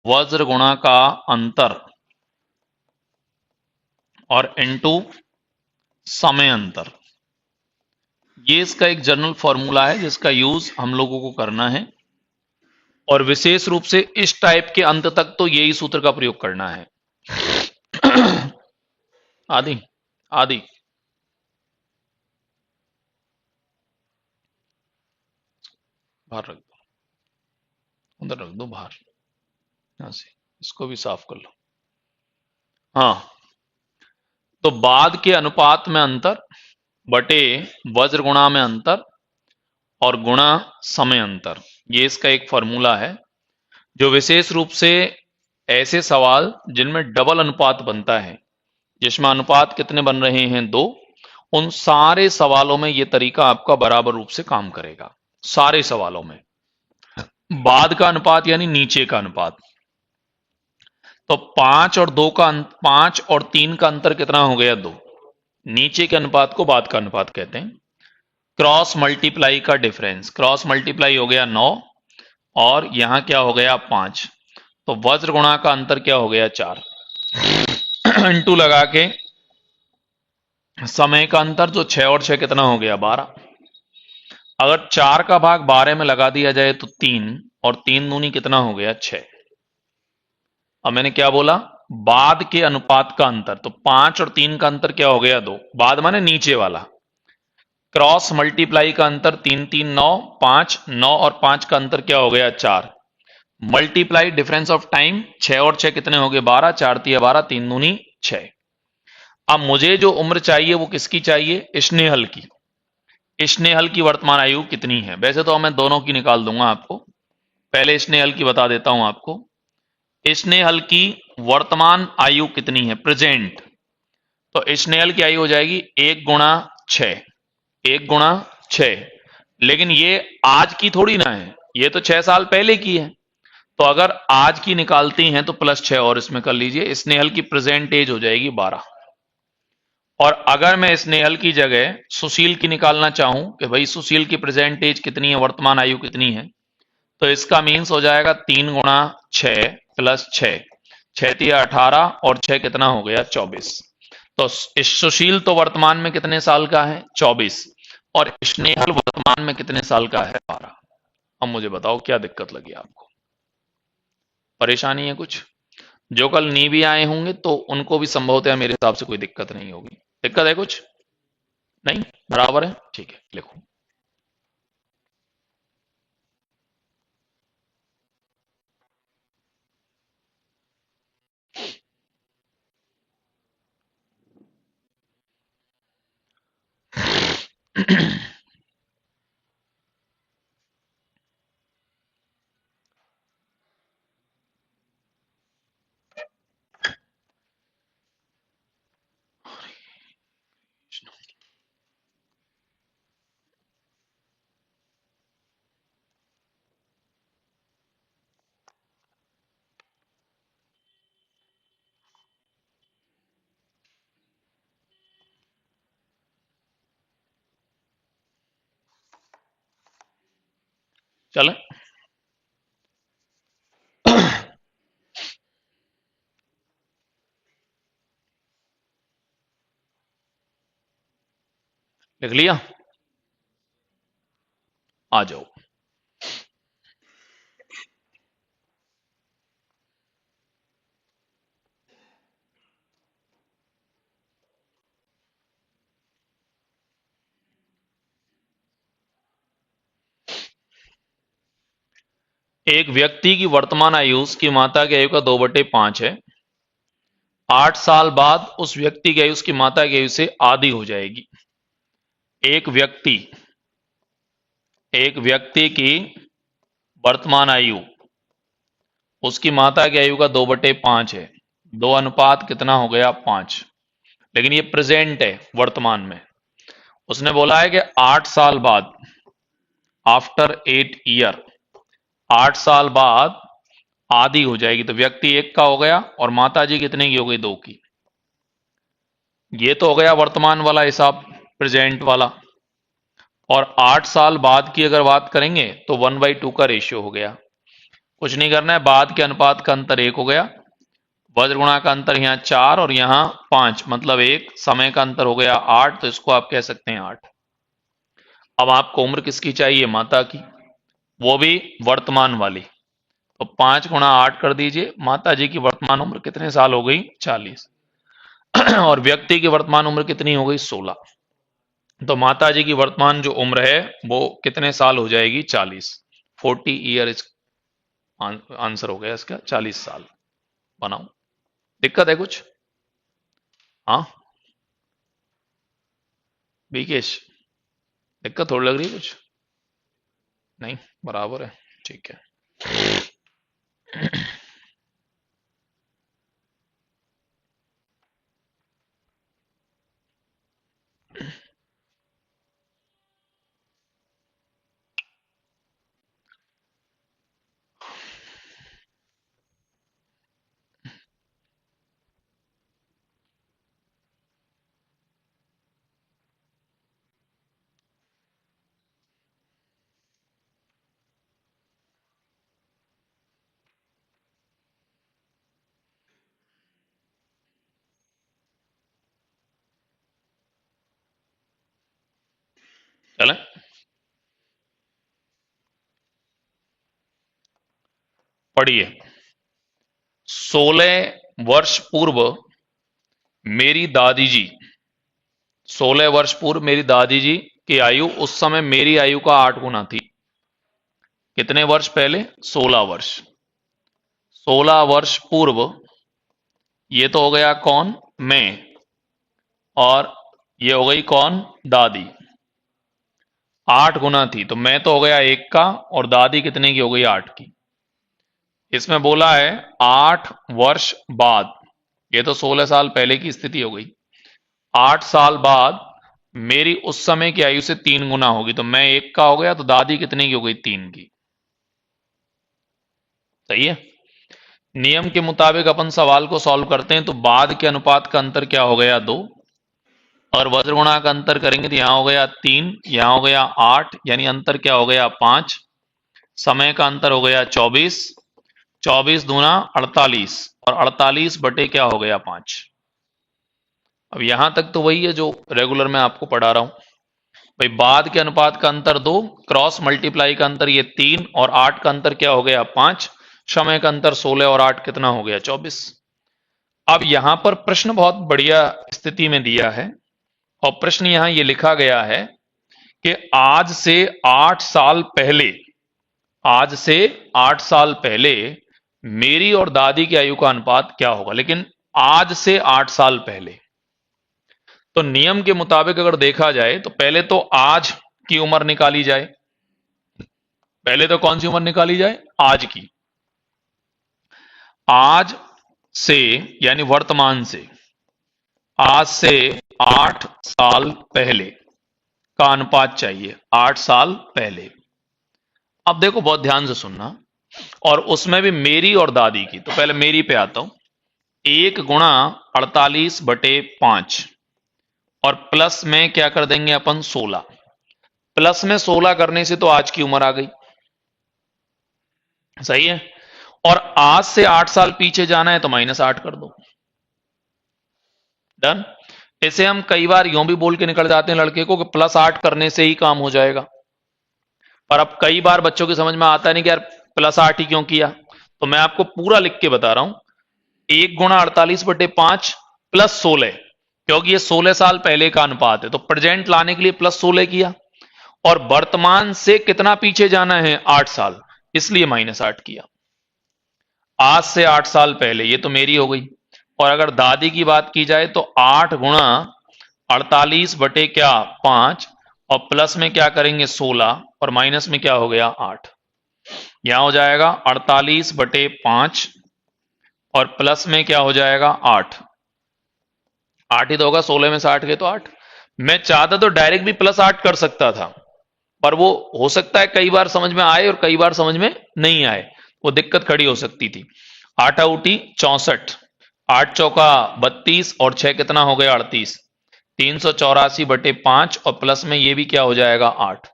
वज्र गुणा का अंतर और इनटू समय अंतर। ये इसका एक जनरल फॉर्मूला है जिसका यूज हम लोगों को करना है, और विशेष रूप से इस टाइप के अंत तक तो यही सूत्र का प्रयोग करना है। आदि आदि बाहर रख दो, उधर रख दो बाहर, यहां से इसको भी साफ कर लो। हाँ, तो बाद के अनुपात में अंतर बटे वज्र गुणा में अंतर और गुणा समय अंतर, ये इसका एक फॉर्मूला है जो विशेष रूप से ऐसे सवाल जिनमें डबल अनुपात बनता है, जिसमें अनुपात कितने बन रहे हैं, 2, उन सारे सवालों में यह तरीका आपका बराबर रूप से काम करेगा। सारे सवालों में बाद का अनुपात यानी नीचे का अनुपात, तो 5 और 2 का 5 और 3 का अंतर कितना हो गया, 2। नीचे के अनुपात को बाद का अनुपात कहते हैं। क्रॉस मल्टीप्लाई का डिफरेंस, क्रॉस मल्टीप्लाई हो गया 9 और यहां क्या हो गया 5, तो वज्र गुणा का अंतर क्या हो गया 4। इंटू लगा के समय का अंतर जो 6 और 6 कितना हो गया 12। अगर 4 का भाग 12 में लगा दिया जाए तो 3 और 3 दूनी कितना हो गया 6। अब मैंने क्या बोला, बाद के अनुपात का अंतर, तो 5 और 3 का अंतर क्या हो गया 2, बाद माने नीचे वाला। क्रॉस मल्टीप्लाई का अंतर 3 3 9, 5 9 और 5 का अंतर क्या हो गया 4। मल्टीप्लाई डिफरेंस ऑफ टाइम, 6 और 6 कितने हो गए 12, 4 तिया 12, 3 दूनी 6। अब मुझे जो उम्र चाहिए वो किसकी चाहिए, स्नेहल की। स्नेहल की वर्तमान आयु कितनी है, वैसे तो मैं दोनों की निकाल दूंगा आपको, पहले स्नेहल की बता देता हूं आपको। स्नेहल की वर्तमान आयु कितनी है, प्रेजेंट, तो स्नेहल की आयु हो जाएगी 1 गुणा 6, 1 गुणा 6। लेकिन ये आज की थोड़ी ना है, ये तो 6 साल पहले की है, तो अगर आज की निकालती हैं तो प्लस 6 और इसमें कर लीजिए, स्नेहल की प्रेजेंट एज हो जाएगी 12। और अगर मैं स्नेहल की जगह सुशील की निकालना चाहूं कि भाई सुशील की प्रेजेंट एज कितनी है, वर्तमान आयु कितनी है, तो इसका मीन्स हो जाएगा 3 गुणा 6 प्लस 6, 6 तिया 18 और 6 कितना हो गया 24। तो सुशील तो वर्तमान में कितने साल का है 24, और स्नेहल वर्तमान में कितने साल का है 12। अब मुझे बताओ क्या दिक्कत लगी आपको, परेशानी है कुछ? जो कल नी भी आए होंगे तो उनको भी संभवतः मेरे हिसाब से कोई दिक्कत नहीं होगी। दिक्कत है कुछ? नहीं, बराबर है, ठीक है, लिखो। चले, लिख लिया, आ जाओ। एक व्यक्ति की वर्तमान आयु उसकी माता की आयु का 2/5 है। 8 साल बाद उस व्यक्ति की आयु उसकी माता की आयु से आधी हो जाएगी। एक व्यक्ति की वर्तमान आयु उसकी माता की आयु का 2/5 है। 2 अनुपात कितना हो गया 5, लेकिन ये प्रेजेंट है वर्तमान में। उसने बोला है कि 8 साल बाद, आफ्टर 8 ईयर, 8 साल बाद आधी हो जाएगी, तो व्यक्ति 1 का हो गया और माता जी कितने की हो गई 2 की। ये तो हो गया वर्तमान वाला हिसाब, प्रेजेंट वाला। और 8 साल बाद की अगर बात करेंगे तो 1/2 का रेशियो हो गया। कुछ नहीं करना है, बाद के अनुपात का अंतर 1 हो गया, वज्र गुणा का अंतर यहाँ 4 और यहाँ 5, मतलब 1, समय का अंतर हो गया 8, तो इसको आप कह सकते हैं 8। अब आपको उम्र किसकी चाहिए? माता की, वो भी वर्तमान वाली। तो 5 गुणा 8 कर दीजिए, माता जी की वर्तमान उम्र कितने साल हो गई? 40। और व्यक्ति की वर्तमान उम्र कितनी हो गई? 16। तो माता जी की वर्तमान जो उम्र है वो कितने साल हो जाएगी? 40। 40 ईयर आंसर हो गया इसका, 40 साल। बनाओ। दिक्कत है कुछ? हाँ विकेश, दिक्कत थोड़ी लग रही है कुछ? नहीं, बराबर है, ठीक है। चले, पढ़िए। 16 वर्ष पूर्व मेरी दादी जी, 16 वर्ष पूर्व मेरी दादी जी की आयु उस समय मेरी आयु का 8 गुना थी। कितने वर्ष पहले? 16 वर्ष। 16 वर्ष पूर्व, ये तो हो गया कौन? मैं। और ये हो गई कौन? दादी। 8 गुना थी, तो मैं तो हो गया 1 का, और दादी कितने की हो गई? 8 की। इसमें बोला है 8 वर्ष बाद, ये तो 16 साल पहले की स्थिति हो गई। 8 साल बाद मेरी उस समय की आयु से 3 गुना होगी, तो मैं 1 का हो गया, तो दादी कितने की हो गई? 3 की। सही है। नियम के मुताबिक अपन सवाल को सॉल्व करते हैं, तो बाद के अनुपात का अंतर क्या हो गया? 2। और वज्र गुणा का अंतर करेंगे तो यहां हो गया 3, यहां हो गया 8, यानी अंतर क्या हो गया? 5। समय का अंतर हो गया 24, 24 दूना 48, और 48 बटे क्या हो गया? 5। अब यहां तक तो वही है जो रेगुलर मैं आपको पढ़ा रहा हूं भाई। बाद के अनुपात का अंतर 2, क्रॉस मल्टीप्लाई का अंतर ये 3, और 8 का अंतर क्या हो गया? 5। समय का अंतर 16 और 8 कितना हो गया? 24। अब यहां पर प्रश्न बहुत बढ़िया स्थिति में दिया है, और प्रश्न यहां ये लिखा गया है कि आज से 8 साल पहले, आज से 8 साल पहले मेरी और दादी की आयु का अनुपात क्या होगा। लेकिन आज से 8 साल पहले, तो नियम के मुताबिक अगर देखा जाए तो पहले तो आज की उम्र निकाली जाए। पहले तो कौन सी उम्र निकाली जाए? आज की। आज से यानी वर्तमान से, आज से 8 साल पहले का अनुपात चाहिए। 8 साल पहले। अब देखो बहुत ध्यान से सुनना, और उसमें भी मेरी और दादी की। तो पहले मेरी पे आता हूं। 1 गुणा 48 बटे 5, और प्लस में क्या कर देंगे अपन? 16। प्लस में 16 करने से तो आज की उम्र आ गई। सही है। और आज से 8 साल पीछे जाना है तो -8 कर दो। डन। इसे हम कई बार यूं भी बोल के निकल जाते हैं लड़के को कि +8 करने से ही काम हो जाएगा, पर अब कई बार बच्चों की समझ में आता नहीं कि यार +8 ही क्यों किया। तो मैं आपको पूरा लिख के बता रहा हूं। 1 गुणा 48 बटे 5 प्लस 16, क्योंकि ये 16 साल पहले का अनुपात है, तो प्रेजेंट लाने के लिए +16 किया, और वर्तमान से कितना पीछे जाना है? 8 साल, इसलिए -8 किया। आज से 8 साल पहले, ये तो मेरी हो गई। और अगर दादी की बात की जाए तो 8 गुणा 48 बटे क्या? 5, और प्लस में क्या करेंगे? 16, और माइनस में क्या हो गया? 8। यहां हो जाएगा 48 बटे 5, और प्लस में क्या हो जाएगा? 8। 8 ही तो होगा, 16 में से 8 गए तो 8। मैं चाहता तो डायरेक्ट भी +8 कर सकता था, पर वो हो सकता है कई बार समझ में आए और कई बार समझ में नहीं आए, वो दिक्कत खड़ी हो सकती थी। 8 आउटी 64, 8 चौका 32, और 6 कितना हो गया? 38। 384 बटे 5, और प्लस में ये भी क्या हो जाएगा? 8।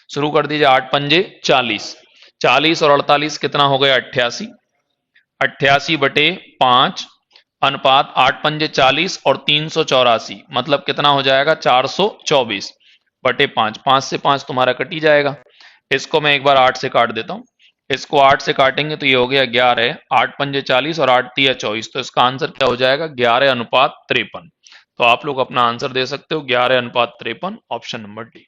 शुरू कर दीजिए। 8 पंजे 40, 40 और 48 कितना हो गया? 88। 88/5 अनुपात 8×5 = 40 और 384, मतलब कितना हो जाएगा? 424/5। 5 से 5 तुम्हारा कट ही जाएगा। इसको मैं एक बार 8 से काट देता हूं। इसको 8 से काटेंगे तो ये हो गया 11। 8×5 = 40 और 8×3 = 24, तो इसका आंसर क्या हो जाएगा? 11:53। तो आप लोग अपना आंसर दे सकते हो 11:53, ऑप्शन नंबर डी।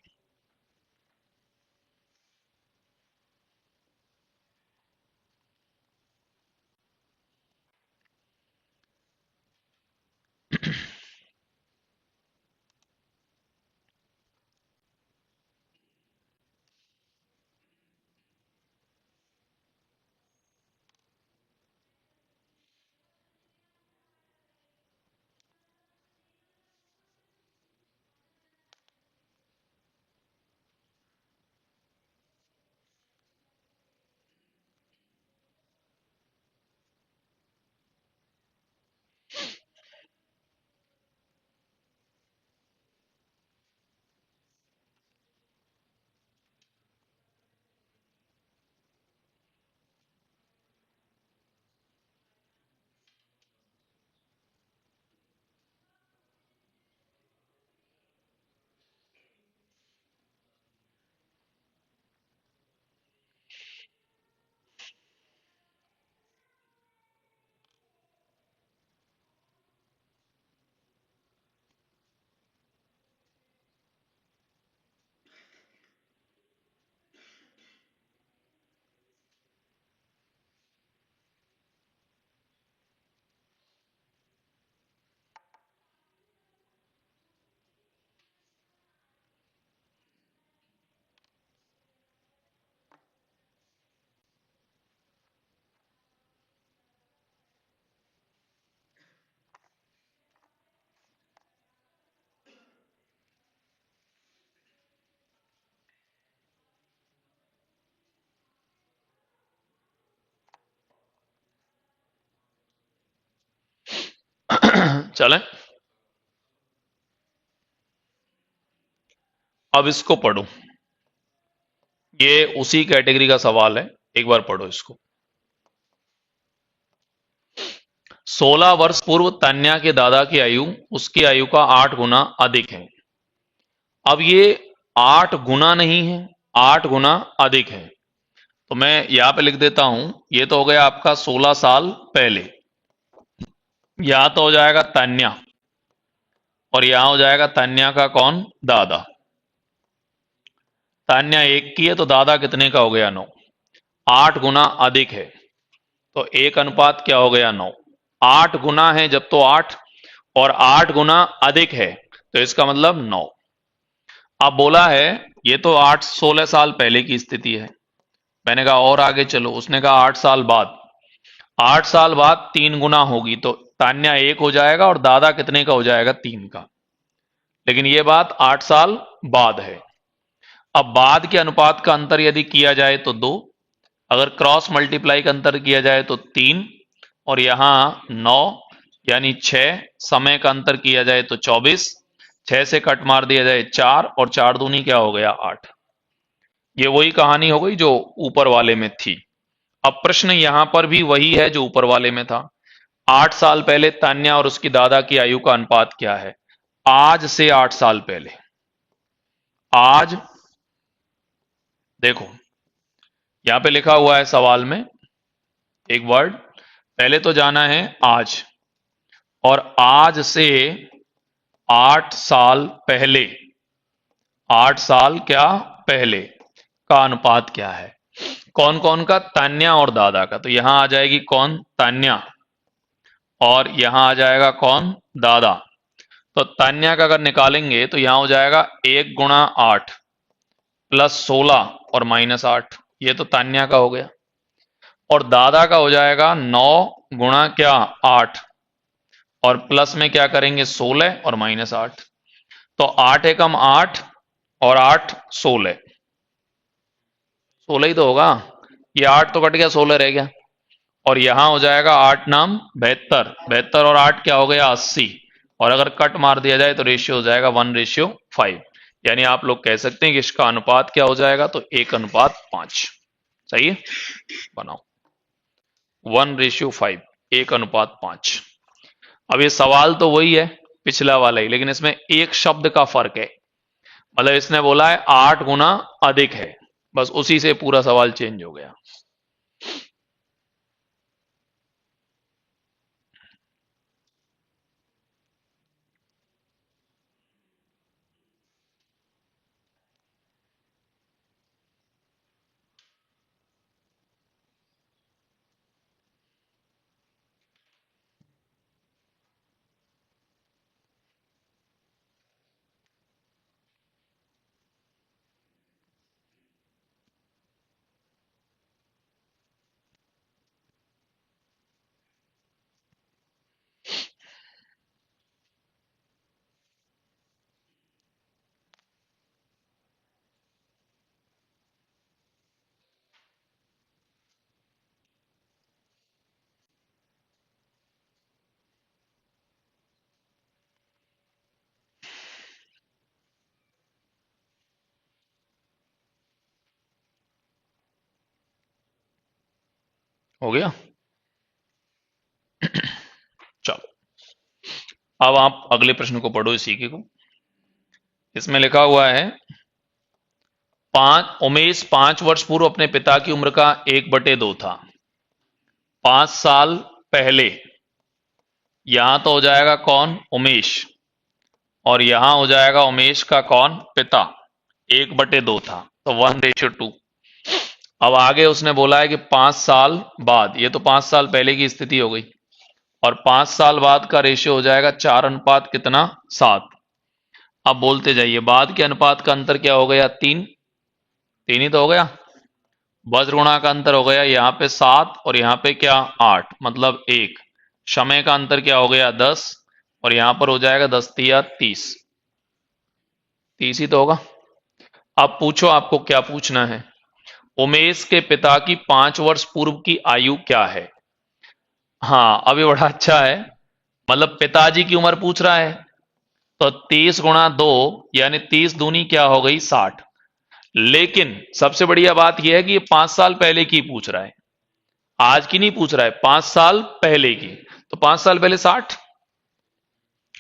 चलें, अब इसको पढ़ो। ये उसी कैटेगरी का सवाल है, एक बार पढ़ो इसको। 16 वर्ष पूर्व तन्या के दादा की आयु उसकी आयु का 8 गुना अधिक है। अब ये 8 गुना नहीं है, 8 गुना अधिक है। तो मैं यहां पे लिख देता हूं, ये तो हो गया आपका 16 साल पहले। यहां तो हो जाएगा तन्या, और यहां हो जाएगा तन्या का कौन? दादा। तन्या 1 की है तो दादा कितने का हो गया? 9। 8 गुना अधिक है तो 1 अनुपात क्या हो गया? 9। 8 गुना है जब तो 8, और 8 गुना अधिक है तो इसका मतलब 9। अब बोला है ये तो 16 साल पहले की स्थिति है। मैंने कहा और आगे चलो, उसने कहा 8 साल बाद। 8 साल बाद 3 गुना होगी तो तान्या 1 हो जाएगा और दादा कितने का हो जाएगा? 3 का। लेकिन ये बात 8 साल बाद है। अब बाद के अनुपात का अंतर यदि किया जाए तो 2, अगर क्रॉस मल्टीप्लाई का अंतर किया जाए तो 3, और यहां 9 यानी 6, समय का अंतर किया जाए तो 24, 6 से कट मार दिया जाए 4, और 4 दूनी क्या हो गया? 8। ये वही कहानी हो गई जो ऊपर वाले में थी। अब प्रश्न यहां पर भी वही है जो ऊपर वाले में था। 8 साल पहले तान्या और उसकी दादा की आयु का अनुपात क्या है? आज से 8 साल पहले। आज देखो यहां पे लिखा हुआ है सवाल में एक वर्ड, पहले तो जाना है आज, और आज से 8 साल पहले, 8 साल क्या पहले का अनुपात क्या है? कौन कौन का? तान्या और दादा का। तो यहां आ जाएगी कौन? तान्या, और यहां आ जाएगा कौन? दादा। तो तान्या का अगर निकालेंगे तो यहां हो जाएगा 1 गुणा 8 प्लस 16 और माइनस 8, ये तो तान्या का हो गया। और दादा का हो जाएगा 9 गुणा क्या? 8, और प्लस में क्या करेंगे? 16 और माइनस 8। तो 8 एकम 8 और 8 16, 16 ही तो होगा। ये 8 तो कट गया, 16 रह गया, और यहां हो जाएगा 8 नाम 72, 72 और 8 क्या हो गया? 80, और अगर कट मार दिया जाए तो रेशियो हो जाएगा 1:5। यानी आप लोग कह सकते हैं कि इसका अनुपात क्या हो जाएगा? तो 1:5। सही है, बनाओ। 1:5, 1:5। अब ये सवाल तो वही है पिछला वाला ही, लेकिन इसमें एक शब्द का फर्क है। मतलब इसने बोला है 8 गुना अधिक है, बस उसी से पूरा सवाल चेंज हो गया। हो गया। चलो, अब आप अगले प्रश्न को पढ़ो इसी के को। इसमें लिखा हुआ है उमेश 5 वर्ष पूर्व अपने पिता की उम्र का 1/2 था। 5 साल पहले, यहां तो हो जाएगा कौन, उमेश, और यहां हो जाएगा उमेश का कौन, पिता। 1/2 था, तो 1:2। अब आगे उसने बोला है कि 5 साल बाद, ये तो 5 साल पहले की स्थिति हो गई, और 5 साल बाद का रेशियो हो जाएगा 4 अनुपात कितना, 7। अब बोलते जाइए, बाद के अनुपात का अंतर क्या हो गया, 3। 3 ही तो हो गया। वज्र गुणा का अंतर हो गया यहाँ पे 7, और यहाँ पे क्या, 8, मतलब 1। समय का अंतर क्या हो गया, 10, और यहां पर हो जाएगा 10 × 30। 30 ही तो होगा। अब पूछो, आपको क्या पूछना है, उमेश के पिता की 5 वर्ष पूर्व की आयु क्या है। हाँ, अब ये बड़ा अच्छा है, मतलब पिताजी की उम्र पूछ रहा है, तो 30 × 2 यानी 30 दूनी क्या हो गई, 60। लेकिन सबसे बढ़िया बात यह है कि ये 5 साल पहले की पूछ रहा है, आज की नहीं पूछ रहा है, 5 साल पहले की। तो 5 साल पहले 60,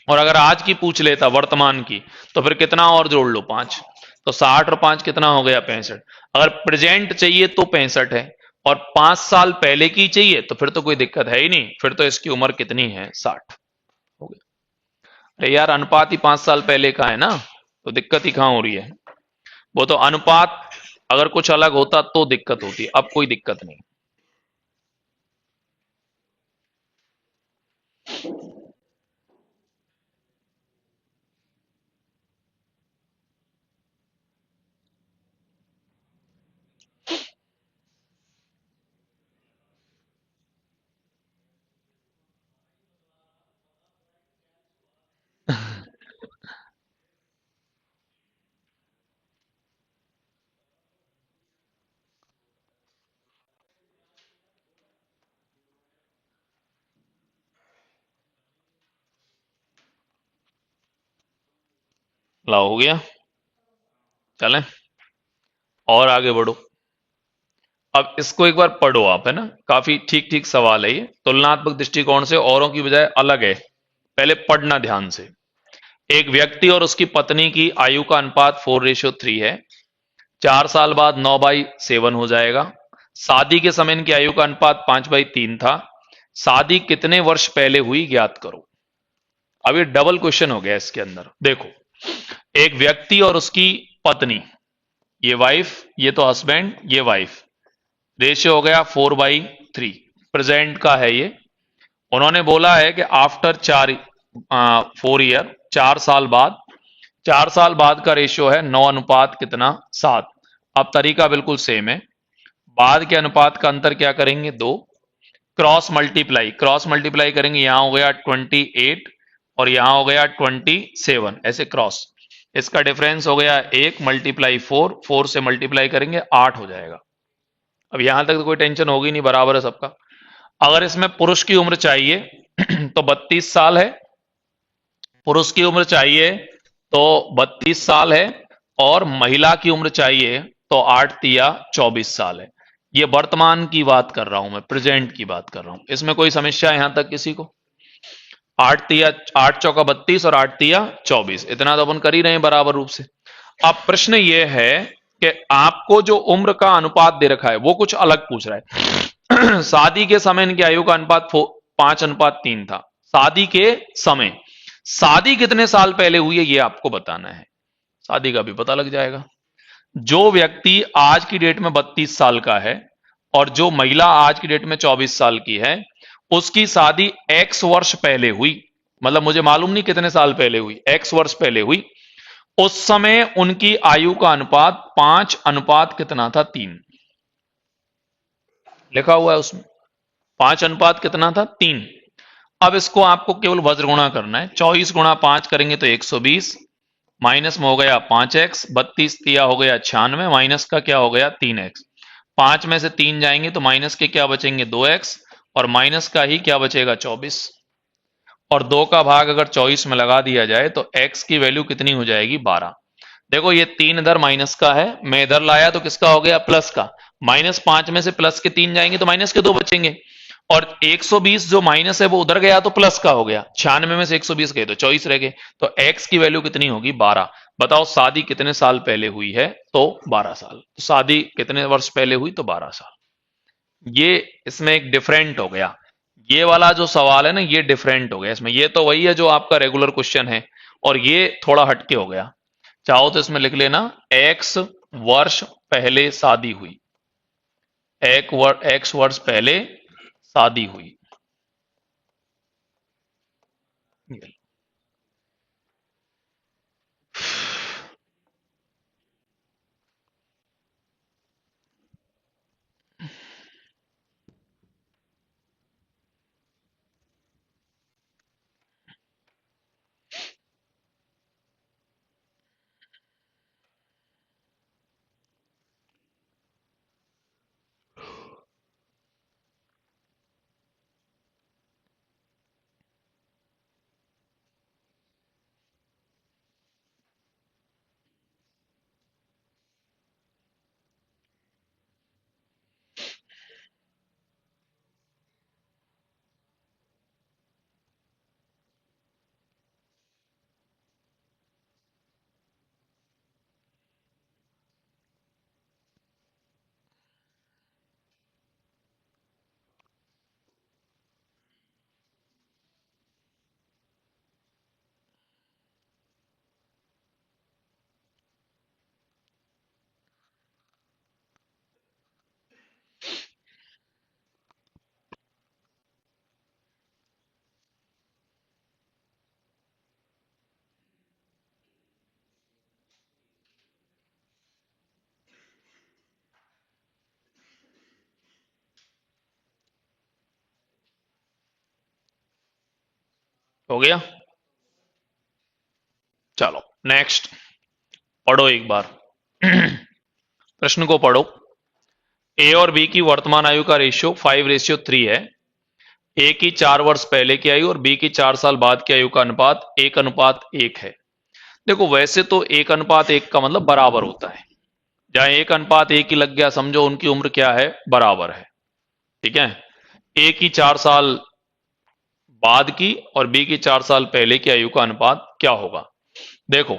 और अगर आज की पूछ लेता, वर्तमान की, तो फिर कितना और जोड़ लो, 5। तो 60 और 5 कितना हो गया, 65। अगर प्रेजेंट चाहिए तो 65 है, और 5 साल पहले की चाहिए तो फिर तो कोई दिक्कत है ही नहीं, फिर तो इसकी उम्र कितनी है, 60 हो गया। अरे यार, अनुपात ही 5 साल पहले का है ना, तो दिक्कत ही कहां हो रही है। वो तो अनुपात अगर कुछ अलग होता तो दिक्कत होती, अब कोई दिक्कत नहीं। ला, हो गया। चलें और आगे बढ़ो। अब इसको एक बार पढ़ो आप, है ना, काफी ठीक ठीक सवाल है ये, तुलनात्मक दृष्टिकोण से औरों की बजाय अलग है, पहले पढ़ना ध्यान से। एक व्यक्ति और उसकी पत्नी की आयु का अनुपात 4:3 है। 4 साल बाद 9/7 हो जाएगा। शादी के समय इनकी आयु का अनुपात 5/3 था। शादी कितने वर्ष पहले हुई, ज्ञात करो। अब ये डबल क्वेश्चन हो गया इसके अंदर। देखो, एक व्यक्ति और उसकी पत्नी, ये वाइफ, ये तो हस्बैंड, ये वाइफ, रेशियो हो गया 4/3, प्रेजेंट का है ये। उन्होंने बोला है कि आफ्टर 4 ईयर, 4 साल बाद, 4 साल बाद का रेशियो है 9 अनुपात कितना, 7। अब तरीका बिल्कुल सेम है, बाद के अनुपात का अंतर क्या करेंगे, 2। क्रॉस मल्टीप्लाई करेंगे, यहां हो गया 28, और यहां हो गया 27, ऐसे क्रॉस, इसका डिफरेंस हो गया 1 × 4, 4 से मल्टीप्लाई करेंगे 8 हो जाएगा। अब यहां तक तो कोई टेंशन होगी नहीं, बराबर है सबका। अगर इसमें पुरुष की उम्र चाहिए तो 32 साल है, पुरुष की उम्र चाहिए तो 32 साल है, और महिला की उम्र चाहिए तो 8 × 3 = 24 साल है। ये वर्तमान की बात कर रहा हूं मैं, प्रेजेंट की बात कर रहा हूं। इसमें कोई समस्या यहां तक किसी को? 8 चौका 32 और 8 तिया 24, इतना तो अपन कर ही रहे हैं बराबर रूप से। अब प्रश्न ये है कि आपको जो उम्र का अनुपात दे रखा है वो कुछ अलग पूछ रहा है। शादी के समय इनकी आयु का अनुपात 5:3 था। शादी के समय, शादी कितने साल पहले हुई है ये आपको बताना है। शादी का भी पता लग जाएगा। जो व्यक्ति आज की डेट में 32 साल का है और जो महिला आज की डेट में 24 साल की है, उसकी शादी एक्स वर्ष पहले हुई, मतलब मुझे मालूम नहीं कितने साल पहले हुई, एक्स वर्ष पहले हुई। उस समय उनकी आयु का अनुपात 5 अनुपात कितना था? 3 लिखा हुआ है उसमें। 5 अनुपात कितना था? 3। अब इसको आपको केवल वज्र गुणा करना है। 24 गुणा 5 करेंगे तो 120, माइनस में हो गया 5x, 32 तिया हो गया 96, माइनस का क्या हो गया 3x। 5 में से 3 जाएंगे तो माइनस के क्या बचेंगे 2x, और माइनस का ही क्या बचेगा 24, और 2 का भाग अगर 24 में लगा दिया जाए तो x की वैल्यू कितनी हो जाएगी 12। देखो ये 3 इधर माइनस का है, मैं इधर लाया तो किसका हो गया प्लस का। -5 में से प्लस के 3 जाएंगे तो माइनस के 2 बचेंगे, और 120 जो माइनस है वो उधर गया तो प्लस का हो गया। 96 में से 120 गए तो 24 रह गए, तो x की वैल्यू कितनी होगी 12। बताओ शादी कितने साल पहले हुई है? तो 12 साल। तो शादी कितने वर्ष पहले हुई? तो 12 साल। ये इसमें एक डिफरेंट हो गया। ये वाला जो सवाल है ना, ये डिफरेंट हो गया इसमें। ये तो वही है जो आपका रेगुलर क्वेश्चन है, और ये थोड़ा हटके हो गया। चाहो तो इसमें लिख लेना एक्स वर्ष पहले शादी हुई, एक्स वर्ष पहले शादी हुई। हो गया? चलो नेक्स्ट पढ़ो एक बार। प्रश्न को पढ़ो। ए और बी की वर्तमान आयु का रेशियो 5:3 है। ए की 4 वर्ष पहले की आयु और बी की 4 साल बाद की आयु का अनुपात 1:1 है। देखो वैसे तो 1:1 का मतलब बराबर होता है। जहां 1:1 ही लग गया समझो उनकी उम्र क्या है, बराबर है। ठीक है। ए की 4 साल बाद की और बी की 4 साल पहले की आयु का अनुपात क्या होगा? देखो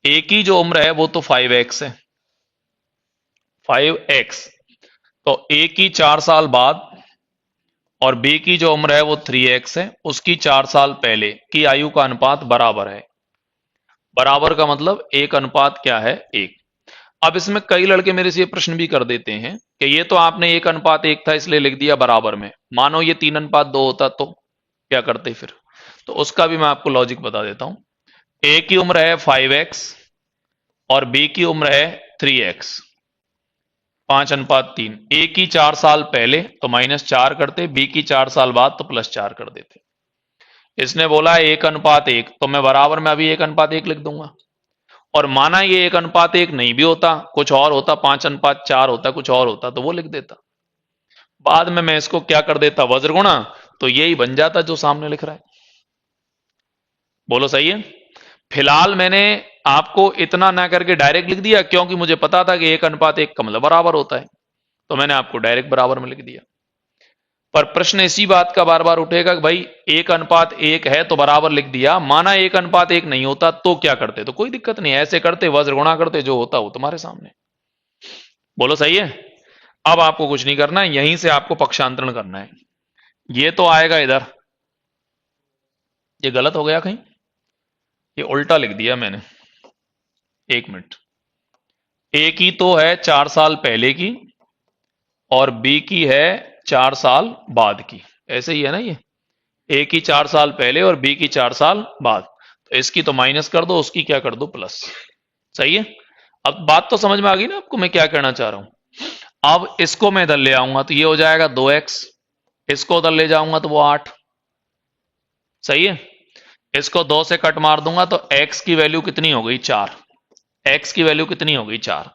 ए की जो उम्र है वो तो 5x है, 5x। तो ए की 4 साल बाद और बी की जो उम्र है वो 3x है, उसकी 4 साल पहले की आयु का अनुपात बराबर है। बराबर का मतलब 1:, क्या है 1। अब इसमें कई लड़के मेरे से ये प्रश्न भी कर देते हैं कि ये तो आपने 1:1 था इसलिए लिख दिया बराबर में, मानो ये 3:2 होता तो क्या करते फिर? तो उसका भी मैं आपको लॉजिक बता देता हूं। ए की उम्र है 5x और बी की उम्र है 3x, 5:3। ए की 4 साल पहले तो -4 करते, बी की 4 साल बाद तो +4 कर देते। इसने बोला 1:1, तो मैं बराबर में अभी 1:1 लिख दूंगा। और माना ये 1:1 नहीं भी होता, कुछ और होता, 5:4 होता, कुछ और होता, तो वो लिख देता। बाद में मैं इसको क्या कर देता, वज्र गुणा, तो यही बन जाता जो सामने लिख रहा है। बोलो सही है? फिलहाल मैंने आपको इतना ना करके डायरेक्ट लिख दिया क्योंकि मुझे पता था कि 1:1 का मतलब बराबर होता है। तो मैंने आपको डायरेक्ट बराबर में लिख दिया। पर प्रश्न इसी बात का बार बार उठेगा कि भाई 1:1 है तो बराबर लिख दिया, माना 1:1 नहीं होता तो क्या करते? तो कोई दिक्कत नहीं, ऐसे करते, वज्र गुणा करते, जो होता वो तुम्हारे सामने। बोलो सही है। अब आपको कुछ नहीं करना है, यहीं से आपको पक्षांतरण करना है। ये तो आएगा इधर, ये गलत हो गया कहीं, ये उल्टा लिख दिया मैंने। एक मिनट, ए की तो है 4 साल पहले की और बी की है 4 साल बाद की, ऐसे ही है ना ये। ए की 4 साल पहले और बी की 4 साल बाद, तो इसकी तो माइनस कर दो, उसकी क्या कर दो, प्लस। सही है। अब बात तो समझ में आ गई ना आपको मैं क्या कहना चाह रहा हूं। अब इसको मैं इधर ले आऊंगा तो ये हो जाएगा 2x, इसको उधर ले जाऊंगा तो वो 8। सही है। इसको 2 से कट मार दूंगा तो x की वैल्यू कितनी हो गई, 4। x की वैल्यू कितनी हो गई, 4।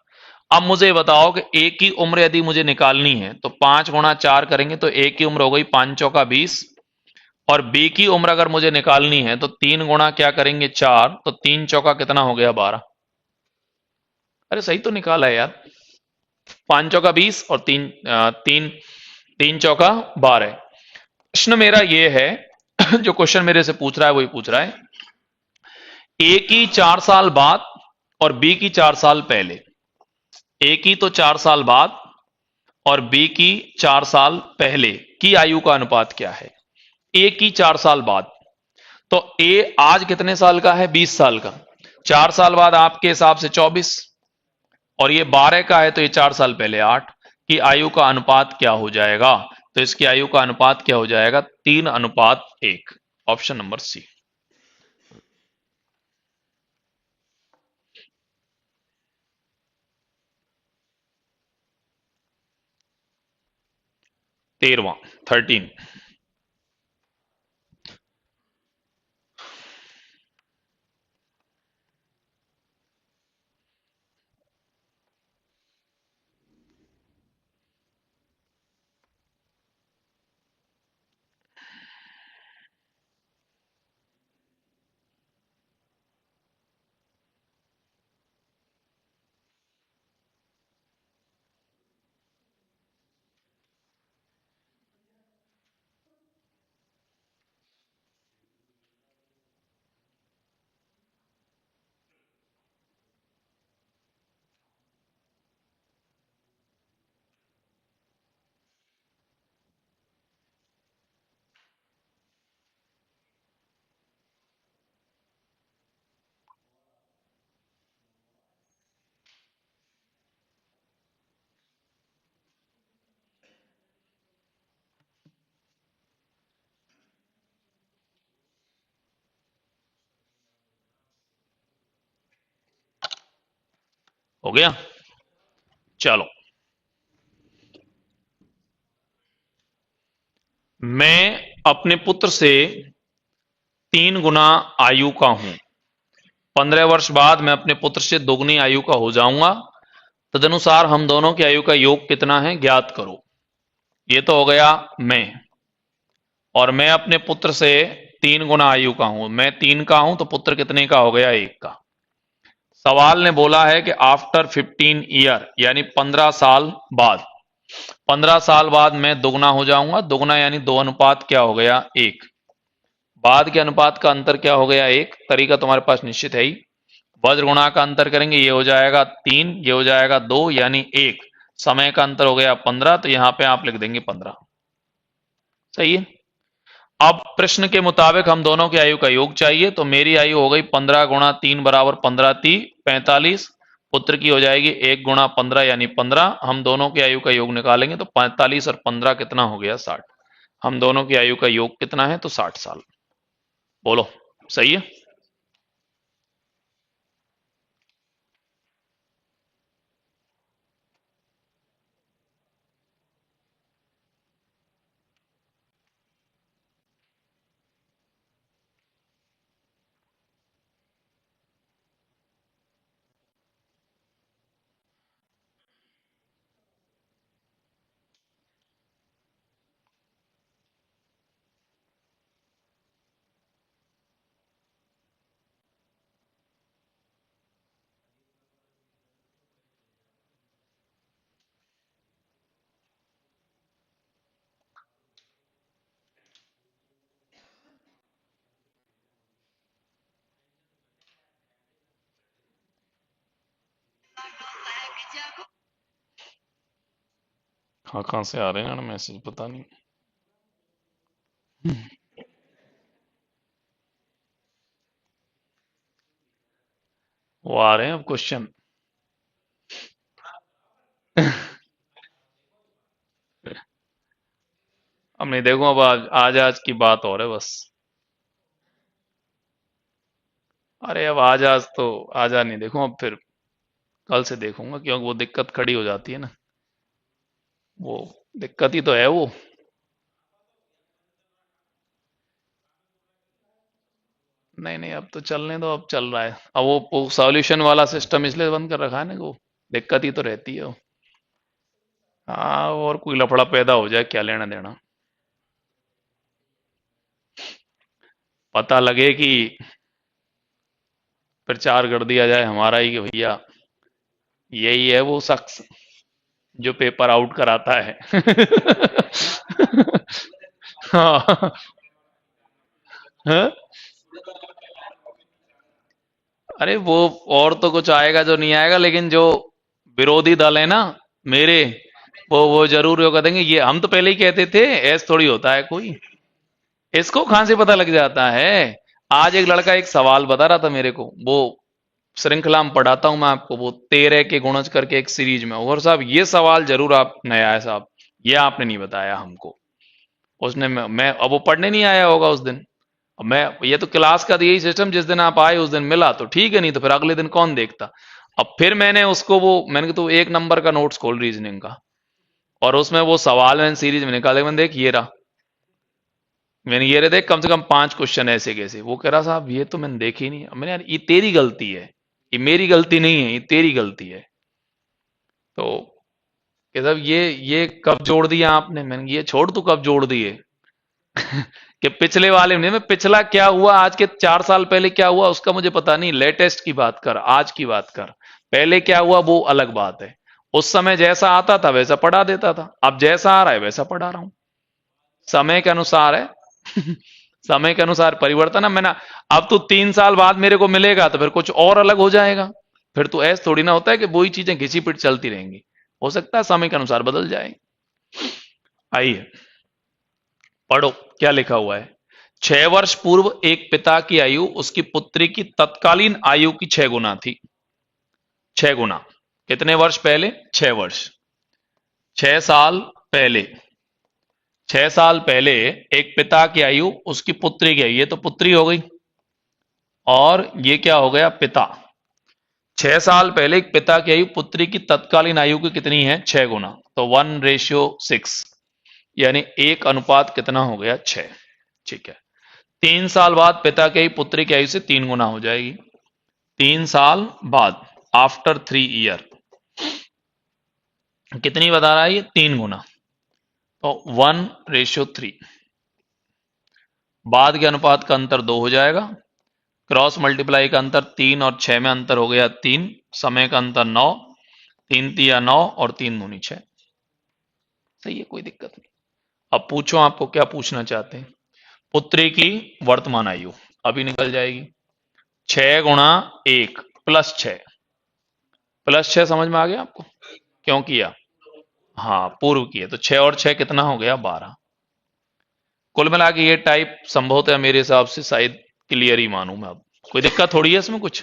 अब मुझे बताओ कि a की उम्र यदि मुझे निकालनी है तो 5 × 4 करेंगे तो a की उम्र हो गई 5 चौका 20, और बी की उम्र अगर मुझे निकालनी है तो 3 गुणा क्या करेंगे, 4, तो 3 चौका कितना हो गया, 12। अरे सही तो निकाला है यार, 5 चौका 20 और तीन तीन चौका 12। प्रश्न मेरा ये है जो क्वेश्चन मेरे से पूछ रहा है वही पूछ रहा है, ए की 4 साल बाद और बी की 4 साल पहले। ए की तो 4 साल बाद और बी की 4 साल पहले की आयु का अनुपात क्या है। ए की 4 साल बाद, तो ए आज कितने साल का है, 20 साल का। 4 साल बाद आपके हिसाब से 24, और ये 12 का है तो ये 4 साल पहले 8 की आयु का अनुपात क्या हो जाएगा। तो इसकी आयु का अनुपात क्या हो जाएगा, 3:1। Option number C. 13वां, 13। हो गया। चलो, मैं अपने पुत्र से 3 गुना आयु का हूं। 15 वर्ष बाद मैं अपने पुत्र से दोगुनी आयु का हो जाऊंगा। तदनुसार हम दोनों की आयु का योग कितना है, ज्ञात करो। ये तो हो गया मैं, और मैं अपने पुत्र से 3 गुना आयु का हूं। मैं 3 का हूं तो पुत्र कितने का हो गया, 1 का। सवाल ने बोला है कि आफ्टर 15 ईयर, यानी 15 साल बाद, 15 साल बाद मैं दुगना हो जाऊंगा। दुगना यानी 2 अनुपात क्या हो गया, 1। बाद के अनुपात का अंतर क्या हो गया, 1। तरीका तुम्हारे पास निश्चित है ही। वज्र गुणा का अंतर करेंगे, ये हो जाएगा 3, ये हो जाएगा 2, यानी 1। समय का अंतर हो गया 15, तो यहां पे आप लिख देंगे 15। सही है। अब प्रश्न के मुताबिक हम दोनों की आयु का योग चाहिए, तो मेरी आयु हो गई 15 × 3 बराबर 15 × 3 45। पुत्र की हो जाएगी 1 × 15 यानी 15। हम दोनों की आयु का योग निकालेंगे तो 45 और 15 कितना हो गया, 60। हम दोनों की आयु का योग कितना है, तो 60 साल। बोलो सही है। हाँ, कहाँ से आ रहे हैं ना मैसेज, पता नहीं। वो आ रहे हैं अब क्वेश्चन। अब नहीं, देखो अब आज आज आज की बात और है बस। अरे अब आज आज तो आज आज नहीं देखूं, अब फिर कल से देखूंगा, क्योंकि वो दिक्कत खड़ी हो जाती है ना। वो दिक्कत ही तो है वो। नहीं नहीं, अब तो चलने दो, अब चल रहा है। अब वो सॉल्यूशन वाला सिस्टम इसलिए बंद कर रखा है ना कि वो दिक्कत ही तो रहती है वो। हाँ, और कोई लफड़ा पैदा हो जाए, क्या लेना देना। पता लगे कि प्रचार कर दिया जाए हमारा ही कि भैया यही है वो शख्स जो पेपर आउट कराता है। हाँ। हाँ? अरे वो, और तो कुछ आएगा जो नहीं आएगा, लेकिन जो विरोधी दल है ना मेरे, वो जरूर वो कह देंगे, ये हम तो पहले ही कहते थे, ऐस थोड़ी होता है कोई। इसको कहां से पता लग जाता है। आज एक लड़का एक सवाल बता रहा था मेरे को, वो श्रृंखला में पढ़ाता हूं मैं आपको, वो 13 के गुणज करके एक सीरीज में, और साहब ये सवाल जरूर आप नया है साहब, ये आपने नहीं बताया हमको। उसने अब वो पढ़ने नहीं आया होगा उस दिन। अब मैं, ये तो क्लास का तो यही सिस्टम, जिस दिन आप आए उस दिन मिला तो ठीक है, नहीं तो फिर अगले दिन कौन देखता। अब फिर मैंने उसको वो, मैंने कहा तो एक नंबर का नोट्स खोल रीजनिंग का, और उसमें वो सवाल मैंने सीरीज में निकाले, मैंने देख ये रहा, मैंने ये रहे देख कम से कम 5 क्वेश्चन ऐसे कैसे। वो कह रहा साहब ये तो मैंने देखी नहीं। अब मैंने, यार ये तेरी गलती है, ये मेरी गलती नहीं है, ये तेरी गलती है। तो कह साहब ये कब जोड़ दिया आपने। मैंने कहा, ये छोड़, तू कब जोड़ दिए। कि पिछले वाले में, मैं पिछला क्या हुआ, आज के 4 साल पहले क्या हुआ उसका मुझे पता नहीं, लेटेस्ट की बात कर, आज की बात कर। पहले क्या हुआ वो अलग बात है। उस समय जैसा आता था वैसा पढ़ा देता था, अब जैसा आ रहा है वैसा पढ़ा रहा हूं। समय के अनुसार है। समय के अनुसार परिवर्तन है। मैंने, अब तो 3 साल बाद मेरे को मिलेगा तो फिर कुछ और अलग हो जाएगा। फिर तो ऐसा थोड़ी ना होता है कि वही चीजें घिसी पिट चलती रहेंगी। हो सकता है समय के अनुसार बदल जाए। आइए पढ़ो क्या लिखा हुआ है। 6 वर्ष पूर्व एक पिता की आयु उसकी पुत्री की तत्कालीन आयु की 6 गुना थी। 6 गुना। कितने वर्ष पहले? 6 वर्ष। 6 साल पहले। 6 साल पहले एक पिता की आयु उसकी पुत्री की आयु, ये तो पुत्री हो गई, और ये क्या हो गया, पिता। 6 साल पहले एक पिता की आयु पुत्री की तत्कालीन आयु की कितनी है? 6 गुना। तो 1:6, यानी 1 अनुपात कितना हो गया? 6। ठीक है। 3 साल बाद पिता की आयु पुत्री की आयु से 3 गुना हो जाएगी। 3 साल बाद, आफ्टर 3 ईयर, कितनी बता रहा है ये? 3 गुना। तो 1:3। बाद के अनुपात का अंतर 2 हो जाएगा। क्रॉस मल्टीप्लाई का अंतर 3 और 6 में अंतर हो गया 3। समय का अंतर 9। 3 तिया 9 और 3 दूनी 6। सही है, कोई दिक्कत नहीं। अब पूछो, आपको क्या पूछना चाहते हैं। पुत्री की वर्तमान आयु अभी निकल जाएगी। 6 गुणा 1 +6। +6 समझ में आ गया आपको? क्यों किया? हाँ, पूर्व की है, तो 6 और 6 कितना हो गया? 12। कुल मिला के ये टाइप संभवतः मेरे हिसाब से शायद क्लियर ही मानूं मैं अब। कोई दिक्कत थोड़ी है इसमें कुछ,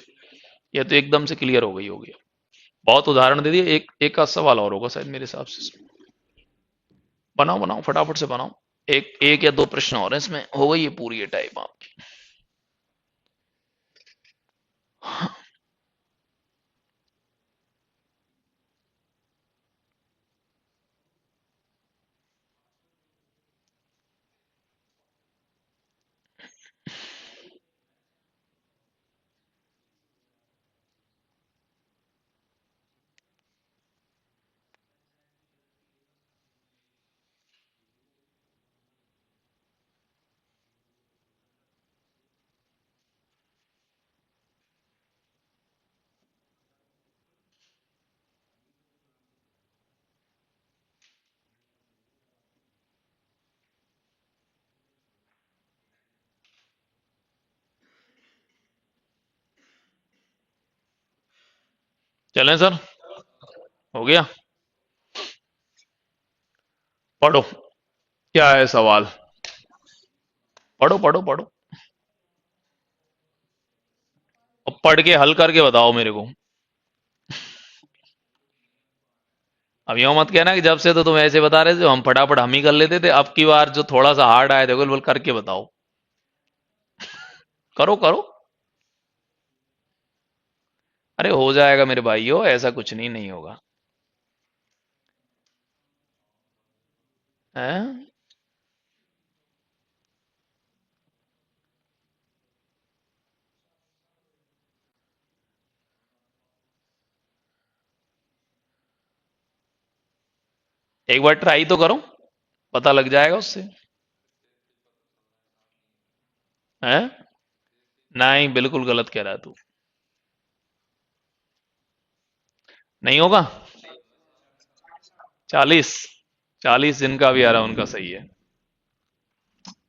ये तो एकदम से क्लियर हो गई होगी। बहुत उदाहरण दे दिए, एक एक का सवाल और होगा शायद मेरे हिसाब से। बनाओ बनाओ, फटाफट से बनाओ। एक एक या दो प्रश्न और हैं इसमें, हो गई ये पूरी ये टाइप आपकी। चलें सर? हो गया। पढ़ो, क्या है सवाल? पढ़ो पढ़ो पढ़ो, और पढ़ के हल करके बताओ मेरे को। अब यूं मत कहना कि जब से तो तुम ऐसे बता रहे थे, हम फटाफट हम ही कर लेते थे, अब की बार जो थोड़ा सा हार्ड आया देखो, बोल करके बताओ। करो करो। अरे हो जाएगा मेरे भाइयों, ऐसा कुछ नहीं, नहीं होगा। हैं? एक बार ट्राई तो करो, पता लग जाएगा उससे। हैं? नहीं, बिल्कुल गलत कह रहा है तू। नहीं होगा। 40। 40 जिनका भी आ रहा है उनका सही है।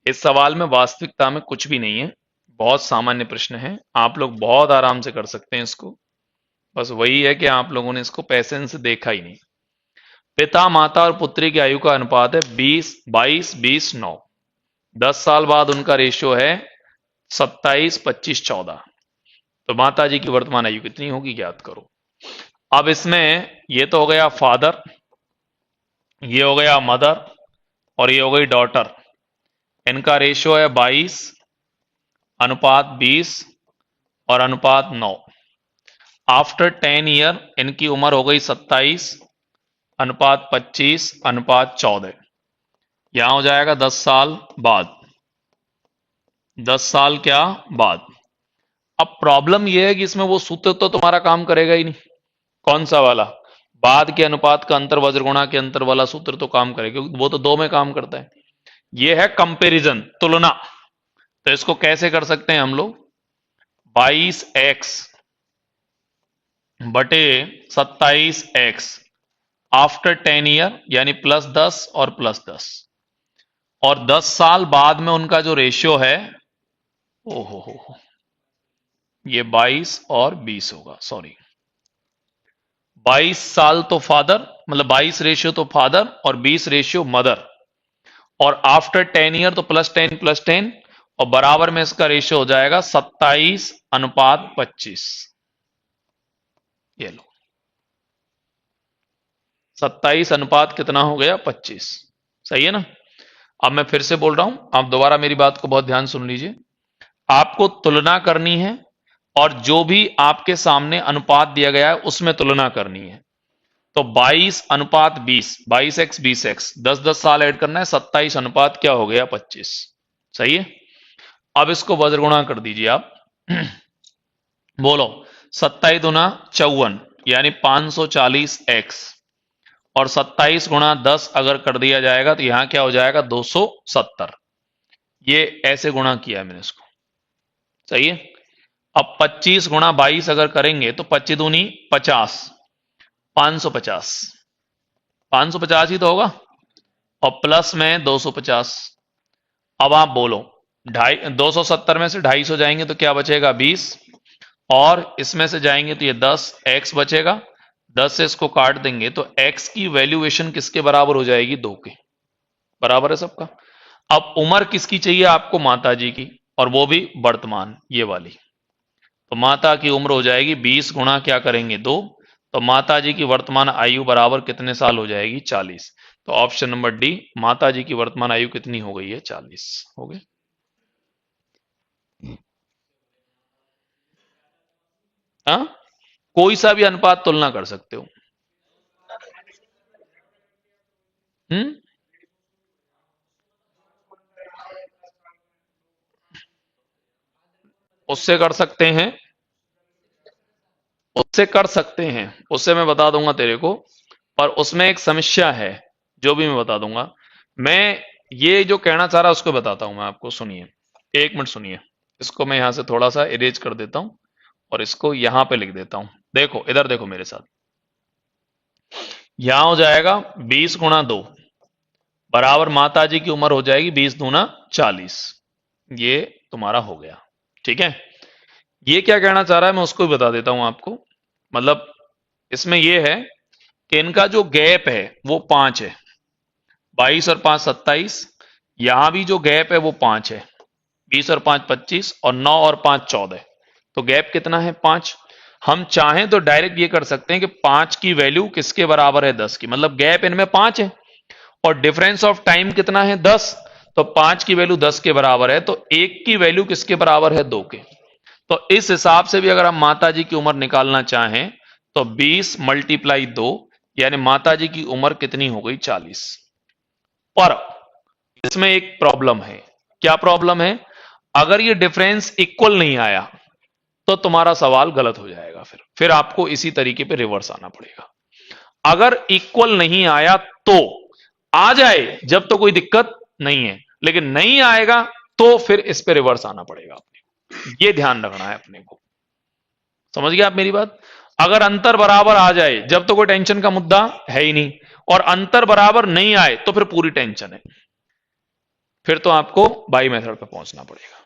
इस सवाल में वास्तविकता में कुछ भी नहीं है, बहुत सामान्य प्रश्न है, आप लोग बहुत आराम से कर सकते हैं इसको। बस वही है कि आप लोगों ने इसको पैसेंस से देखा ही नहीं। पिता माता और पुत्री की आयु का अनुपात है 20 22 20 9। 10 साल बाद उनका रेशियो है 27 25 14। तो माता जी की वर्तमान आयु कितनी होगी, ज्ञात करो। अब इसमें ये तो हो गया फादर, ये हो गया मदर, और ये हो गई डॉटर। इनका रेशियो है 22 अनुपात 20 और अनुपात 9। आफ्टर 10 ईयर इनकी उम्र हो गई 27 अनुपात 25 अनुपात 14। यहां हो जाएगा 10 साल बाद। 10 साल क्या बाद। अब प्रॉब्लम यह है कि इसमें वो सूत्र तो तुम्हारा काम करेगा ही नहीं। कौन सा वाला? बाद के अनुपात का अंतर वज्र गुणा के अंतर वाला सूत्र तो काम करेगा, क्योंकि वो तो दो में काम करता है। ये है कंपैरिजन, तुलना। तो इसको कैसे कर सकते हैं हम लोग? 22x बटे 27x आफ्टर 10 ईयर, यानी +10 और +10। और 10 साल बाद में उनका जो रेशियो है, ओहो हो, ये 22 और 20 होगा, सॉरी। 22 साल तो फादर, मतलब 22 रेशियो तो फादर और 20 रेशियो मदर। और आफ्टर 10 ईयर तो +10 +10, और बराबर में इसका रेशियो हो जाएगा 27 अनुपात 25। ये लो, 27 अनुपात कितना हो गया, 25। सही है ना? अब मैं फिर से बोल रहा हूं, आप दोबारा मेरी बात को बहुत ध्यान सुन लीजिए। आपको तुलना करनी है, और जो भी आपके सामने अनुपात दिया गया है उसमें तुलना करनी है। तो 22 अनुपात 20, 22x 20x, 10 10 साल ऐड करना है, 27 अनुपात क्या हो गया, 25। सही है? अब इसको वज्रगुणा कर दीजिए आप। बोलो, 27 × 54 यानी 540x, और 27 × 10 अगर कर दिया जाएगा तो यहां क्या हो जाएगा, 270। ये ऐसे गुणा किया है मैंने इसको। सही है? अब 25 × 22 अगर करेंगे तो 25 दूनी 50, 550। 550 ही तो होगा, और प्लस में 250। अब आप बोलो, 270 में से 250 जाएंगे तो क्या बचेगा, 20। और इसमें से जाएंगे तो ये 10x बचेगा। 10 से इसको काट देंगे तो x की वैल्यूएशन किसके बराबर हो जाएगी, 2 के बराबर है सबका। अब उम्र किसकी चाहिए आपको, माता जी की, और वो भी वर्तमान, ये वाली। तो माता की उम्र हो जाएगी 20 गुणा क्या करेंगे, 2। तो माता जी की वर्तमान आयु बराबर कितने साल हो जाएगी, 40। तो ऑप्शन नंबर डी, माता जी की वर्तमान आयु कितनी हो गई है, 40 हो गई। हाँ, कोई सा भी अनुपात तुलना कर सकते हो। हम्म, उससे कर सकते हैं, उससे कर सकते हैं, उससे मैं बता दूंगा तेरे को। पर उसमें एक समस्या है, जो भी मैं बता दूंगा। मैं ये जो कहना चाह रहा उसको बताता हूं मैं आपको, सुनिए। 1 मिनट सुनिए। इसको मैं यहां से थोड़ा सा इरेज कर देता हूं, और इसको यहां पे लिख देता हूं। देखो इधर देखो मेरे साथ। यहां हो जाएगा 20 × 2 बराबर माता जी की उम्र हो जाएगी 20 दूना 40। ये तुम्हारा हो गया। ठीक है? ये क्या कहना चाह रहा है मैं उसको भी बता देता हूं आपको। मतलब इसमें यह है कि इनका जो गैप है वो 5 है। 22 और 5 27, यहां भी जो गैप है वो 5 है। 20 और 5 25 और 9 और 5 14, तो गैप कितना है 5। हम चाहें तो डायरेक्ट ये कर सकते हैं कि 5 की वैल्यू किसके बराबर है 10 की, मतलब गैप इनमें 5 है और डिफरेंस ऑफ टाइम कितना है 10, तो 5 की वैल्यू 10 के बराबर है, तो 1 की वैल्यू किसके बराबर है 2 के। तो इस हिसाब से भी अगर हम माता जी की उम्र निकालना चाहें तो 20 मल्टीप्लाई 2, यानी माता जी की उम्र कितनी हो गई 40। पर इसमें एक प्रॉब्लम है। क्या प्रॉब्लम है? अगर ये डिफरेंस इक्वल नहीं आया तो तुम्हारा सवाल गलत हो जाएगा, फिर आपको इसी तरीके पे रिवर्स आना पड़ेगा। अगर इक्वल नहीं आया तो आ जाए जब तो कोई दिक्कत नहीं है, लेकिन नहीं आएगा तो फिर इस पे रिवर्स आना पड़ेगा अपने को। ये ध्यान रखना है अपने को। समझ गया आप मेरी बात? अगर अंतर बराबर आ जाए जब तो कोई टेंशन का मुद्दा है ही नहीं, और अंतर बराबर नहीं आए तो फिर पूरी टेंशन है, फिर तो आपको बाई मेथड पे पहुंचना पड़ेगा।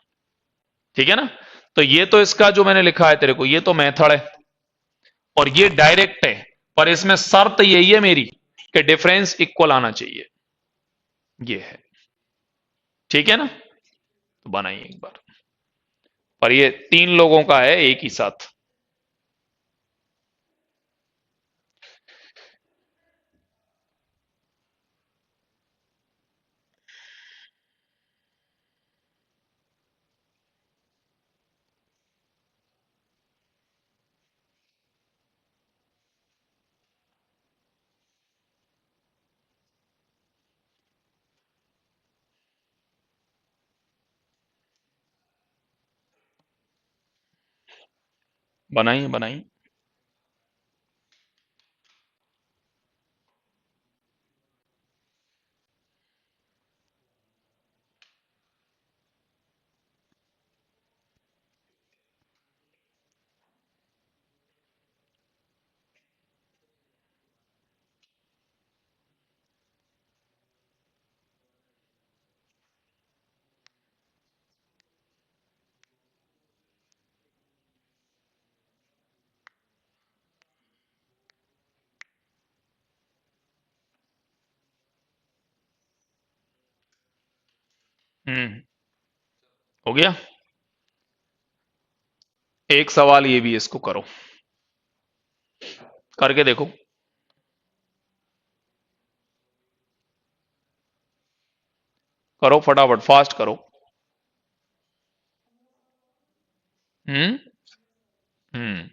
ठीक है ना? तो ये तो इसका जो मैंने लिखा है तेरे को, ये तो मेथड है और ये डायरेक्ट है, पर इसमें शर्त यही है मेरी कि डिफरेंस इक्वल आना चाहिए। ये है। ठीक है ना? तो बनाइए एक बार। पर ये 3 लोगों का है एक ही साथ। बनाइए बनाइए। हो गया। एक सवाल ये भी, इसको करो, करके देखो। करो फटाफट, फास्ट करो। हम्म। हम्म।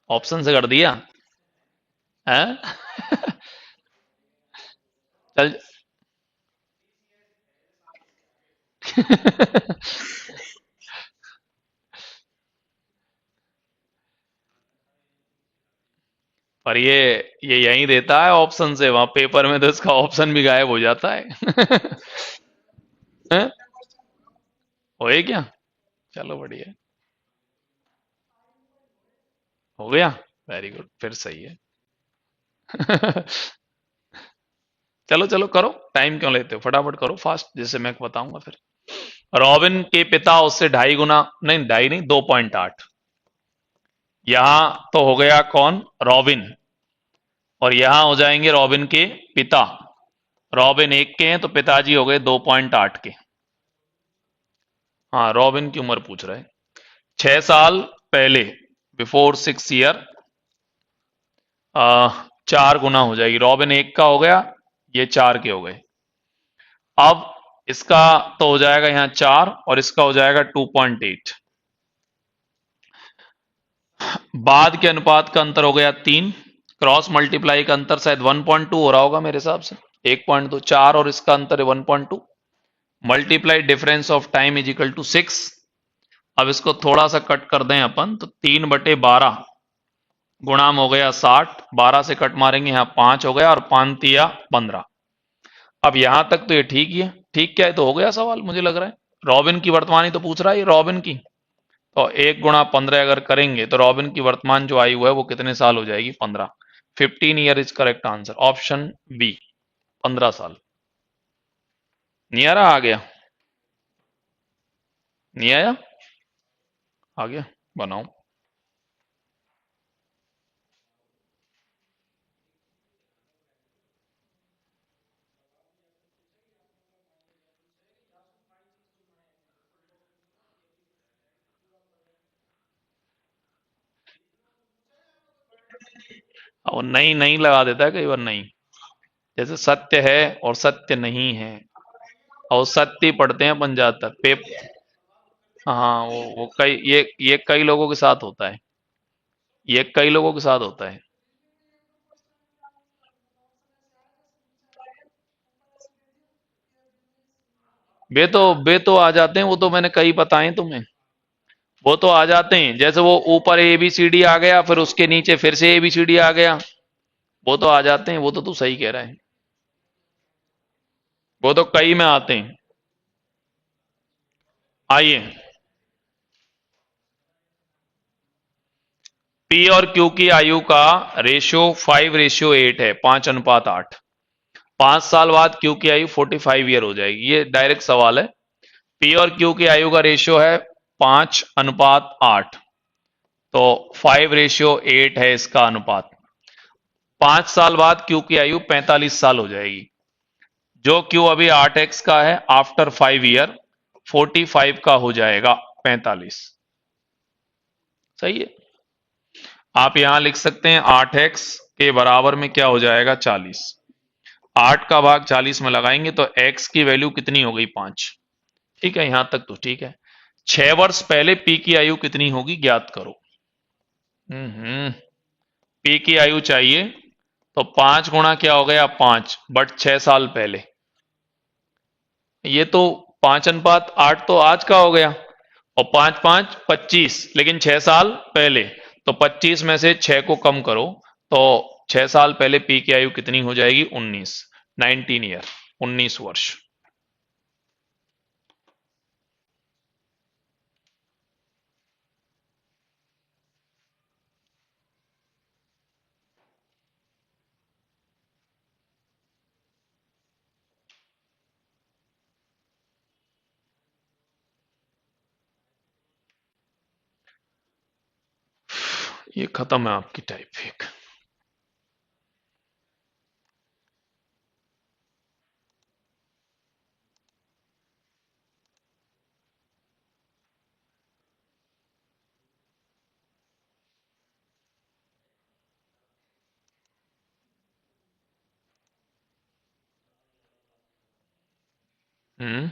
ऑप्शन से कर दिया है। चल। पर ये यहीं देता है ऑप्शन से, वहां पेपर में तो इसका ऑप्शन भी गायब हो जाता है। हैं? होए क्या? चलो बढ़िया। हो गया। वेरी गुड, फिर सही है। चलो चलो करो, टाइम क्यों लेते हो, फटाफट करो फास्ट, जैसे मैं बताऊंगा फिर। रॉबिन के पिता उससे 2.5 गुना, नहीं 2.5 नहीं, 2.8। यहां तो हो गया कौन, रॉबिन, और यहां हो जाएंगे रॉबिन के पिता। रॉबिन 1 के हैं तो पिताजी हो गए 2.8 के। हाँ, रॉबिन की उम्र पूछ रहे हैं। 6 साल पहले, बिफोर 6 ईयर, 4 गुना हो जाएगी। रॉबिन 1 का हो गया, ये 4 के हो गए। अब इसका तो हो जाएगा यहां 4 और इसका हो जाएगा 2.8। बाद के अनुपात का अंतर हो गया 3। क्रॉस मल्टीप्लाई का अंतर शायद 1.2 हो रहा होगा मेरे हिसाब से। 1.2, 4 और इसका अंतर है 1.2। Multiply difference of time is equal to 6। अब इसको थोड़ा सा कट कर दें अपन, तो 3/12 गुणाम हो गया 60। 12 से कट मारेंगे, यहां 5 हो गया और 5 तिया 15। अब यहां तक तो ये ठीक ही है। ठीक क्या है, तो हो गया सवाल मुझे लग रहा है। रॉबिन की वर्तमान ही तो पूछ रहा है ये, रॉबिन की। तो 1 गुणा 15 अगर करेंगे तो रॉबिन की वर्तमान जो आयु है वो कितने साल हो जाएगी, 15। 15 year is correct answer, option B, 15 साल। नहीं आ रहा? आ गया? नहीं आया? आ गया। बनाओ। और नहीं नहीं लगा देता है कई बार नहीं। जैसे सत्य है और सत्य नहीं है, और सत्य पढ़ते हैं अपन ज्यादातर पेप। हाँ, वो कई ये कई लोगों के साथ होता है। ये कई लोगों के साथ होता है। वे तो आ जाते हैं, वो तो मैंने कई बताए तुम्हें। वो तो आ जाते हैं, जैसे वो ऊपर ए बी सी डी आ गया, फिर उसके नीचे फिर से ए बी सी डी आ गया। वो तो आ जाते हैं, वो तो तू सही कह रहा है। वो तो कई में आते हैं। आइए, पी और क्यू की आयु का रेशियो 5:8 है, 5:8। 5 साल बाद क्यू की आयु 45 ईयर हो जाएगी, ये डायरेक्ट सवाल है। पी और क्यू की आयु का रेशियो है 5:8, तो 5:8 है इसका अनुपात। 5 साल बाद क्यू की आयु 45 साल हो जाएगी। जो क्यू अभी 8x का है, आफ्टर 5 ईयर 45 का हो जाएगा 45। सही है। आप यहां लिख सकते हैं 8x के बराबर में क्या हो जाएगा, 40। 8 का भाग 40 में लगाएंगे तो x की वैल्यू कितनी हो गई, 5। ठीक है, यहां तक तो ठीक है। 6 वर्ष पहले p की आयु कितनी होगी, ज्ञात करो। p की आयु चाहिए, तो 5 गुणा क्या हो गया, 5 बट 6 साल पहले। ये तो 5:8 तो आज का हो गया, और 5×5 = 25, लेकिन 6 साल पहले। तो 25 में से 6 को कम करो, तो 6 साल पहले पी की आयु कितनी हो जाएगी, 19। 19 ईयर, 19 वर्ष। ये खत्म है आपकी टाइप 1। हम्म।